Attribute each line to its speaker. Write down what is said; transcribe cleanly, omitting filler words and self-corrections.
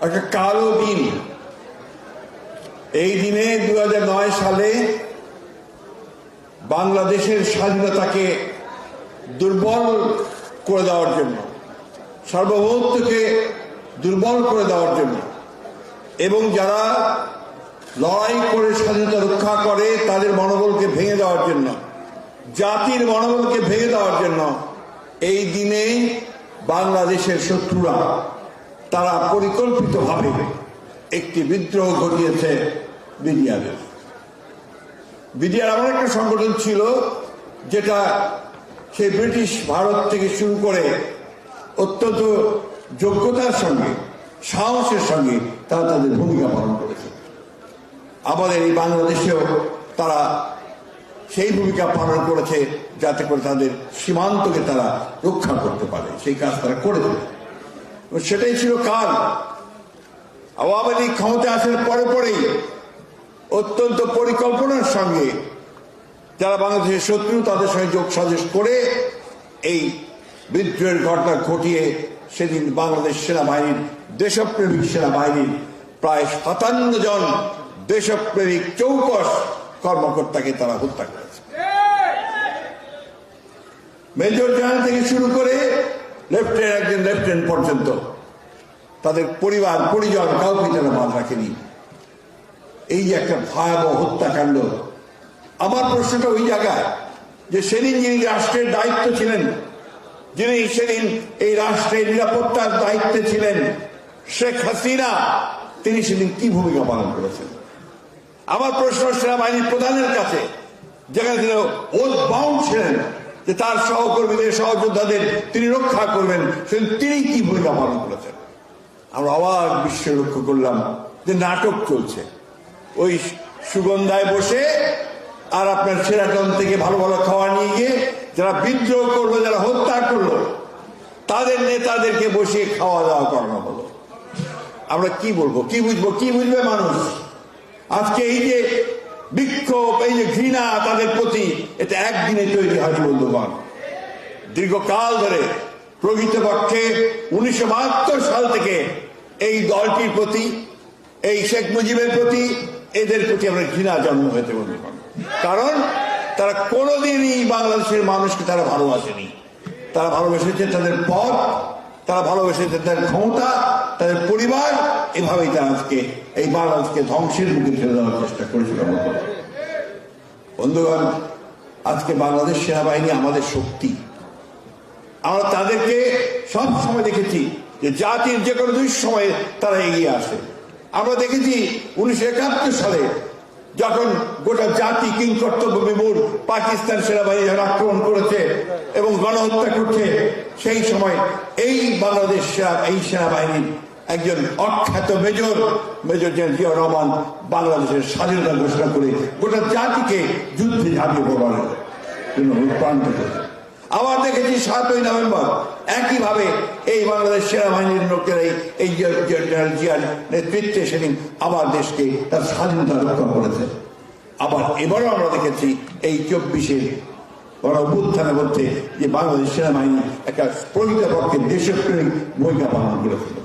Speaker 1: একটা কালো দিন। এই দিনে 2009 সালে বাংলাদেশের স্বাধীনতাকে দুর্বল করে দেওয়ার জন্য, সার্বভৌমত্বকে দুর্বল করে দেওয়ার জন্য এবং যারা লড়াই করে স্বাধীনতা রক্ষা করে তাদের মনোবলকে ভেঙে দেওয়ার জন্য, জাতির মনোবলকে ভেঙে দেওয়ার জন্য এই দিনে বাংলাদেশের শত্রুরা তারা পরিকল্পিতভাবে একটি বিদ্রোহ ঘটিয়েছে বিডিআরের। বিডিআর এমন একটা সংগঠন ছিল যেটা সেই ব্রিটিশ ভারত থেকে শুরু করে অত্যন্ত যোগ্যতার সঙ্গে, সাহসের সঙ্গে তারা তাদের ভূমিকা পালন করেছে। আমাদের এই বাংলাদেশেও তারা সেই ভূমিকা পালন করেছে যাতে করে তাদের সীমান্তকে তারা রক্ষা করতে পারে, সেই কাজ তারা করেছে। সেটাই ছিল কাল। আওয়ামী লীগ ক্ষমতা আসার পরে পরেই অত্যন্ত পরিকল্পনার সঙ্গে যারা বাংলাদেশের শত্রু তাদের সঙ্গে যোগ সাজস করে এই বিদ্রোহের ঘটনা ঘটিয়ে সেদিন বাংলাদেশ সেনাবাহিনীর, দেশপ্রেমিক সেনাবাহিনীর প্রায় 57 জন দেশপ্রেমিক চৌকস কর্মকর্তাকে তারা হত্যা করেছে। মেজর জেনারেল থেকে শুরু করে একজন লেফটেন্যান্ট পর্যন্ত তাদের পরিবার পরিজন কাউকে তারা বাদ রাখেনি। এই যে একটা ভয়াবহ হত্যাকাণ্ড, আমার প্রশ্নটা ওই জায়গায় যে সেদিন যিনি রাষ্ট্রের দায়িত্ব ছিলেন, যিনি সেদিন এই রাষ্ট্রের নিরাপত্তার দায়িত্বে ছিলেন, শেখ হাসিনা, তিনি সেদিন কি ভূমিকা পালন করেছেন? আমার প্রশ্ন সেনাবাহিনীর প্রধানের কাছে, যেখানে তিনি ওথ বাউন্ড ছিলেন যে তার সহকর্মীদের, সহযোদ্ধাদের তিনি রক্ষা করবেন, সেদিন তিনি কি ভূমিকা পালন করেছেন? আমরা অবাক বিশ্বে লক্ষ্য করলাম যে নাটক চলছে। ওই সুগন্ধায় বসে আর আপনার সেরাটন থেকে ভালো ভালো খাওয়া নিয়ে গিয়ে যারা বিদ্রোহ করলো, যারা হত্যা করলো, তাদের নেতাদেরকে বসে খাওয়া দাওয়া করানো হলো। আমরা কি বলবো, কি বুঝবো, কি বুঝবে মানুষ? আজকে এই যে বিক্ষোভ, এই যে ঘৃণা তাদের প্রতি, এটা একদিনে তৈরি হয়নি বন্ধুগণ। দীর্ঘকাল ধরে প্রকৃতপক্ষে 1972 সাল থেকে এই দলটির প্রতি, এই শেখ মুজিবের প্রতি, এদের প্রতি আমরা ঘৃণা জন্ম হয়েছে বন্ধুগণ। কারণ তারা কোনোদিনই বাংলাদেশের মানুষকে তারা ভালোবাসেনি। তারা ভালোবেসেছে তাদের পথ, তারা ভালোবেসেছে তাদের ক্ষমতা, তাদের পরিবার। এভাবেই তারা আজকে এই বাংলাদেশকে ধ্বংসের মুখে ঠেলে দেওয়ার চেষ্টা করেছিল। বন্ধুগণ, আজকে বাংলাদেশ সেনাবাহিনী আমাদের শক্তি। আমরা তাদেরকে সব সময় দেখেছি যে জাতির যে কোনো দুঃসময়ে তারা এগিয়ে আসে। আমরা দেখেছি 1971 সালে যখন গোটা জাতি কিংকর্তব্য বিমূঢ় পাকিস্তান সেনাবাহিনী যখন আক্রমণ করেছে এবং গণহত্যা করছে, সেই সময় এই বাংলাদেশ এই সেনাবাহিনীর একজন অখ্যাত মেজর জেনারেল জিয়াউর রহমান বাংলাদেশের স্বাধীনতা ঘোষণা করে গোটা জাতিকে যুদ্ধে ঝাঁপিয়ে পড়ার জন্য প্রান্ত করেছে। আবার দেখেছি 7ই নভেম্বর একইভাবে এই বাংলাদেশ সেনাবাহিনীর লোকেরা এই জেনারেল জিয়ার নেতৃত্বে সেদিন আবার দেশকে তার স্বাধীনতা রক্ষা করেছে। আবার এবারও আমরা দেখেছি এই 24-এর বড় অভ্যুত্থানের মধ্যে যে বাংলাদেশ সেনাবাহিনী একটা প্রকৃতপক্ষে দেশপ্রেমিক ভূমিকা পালন করেছিল।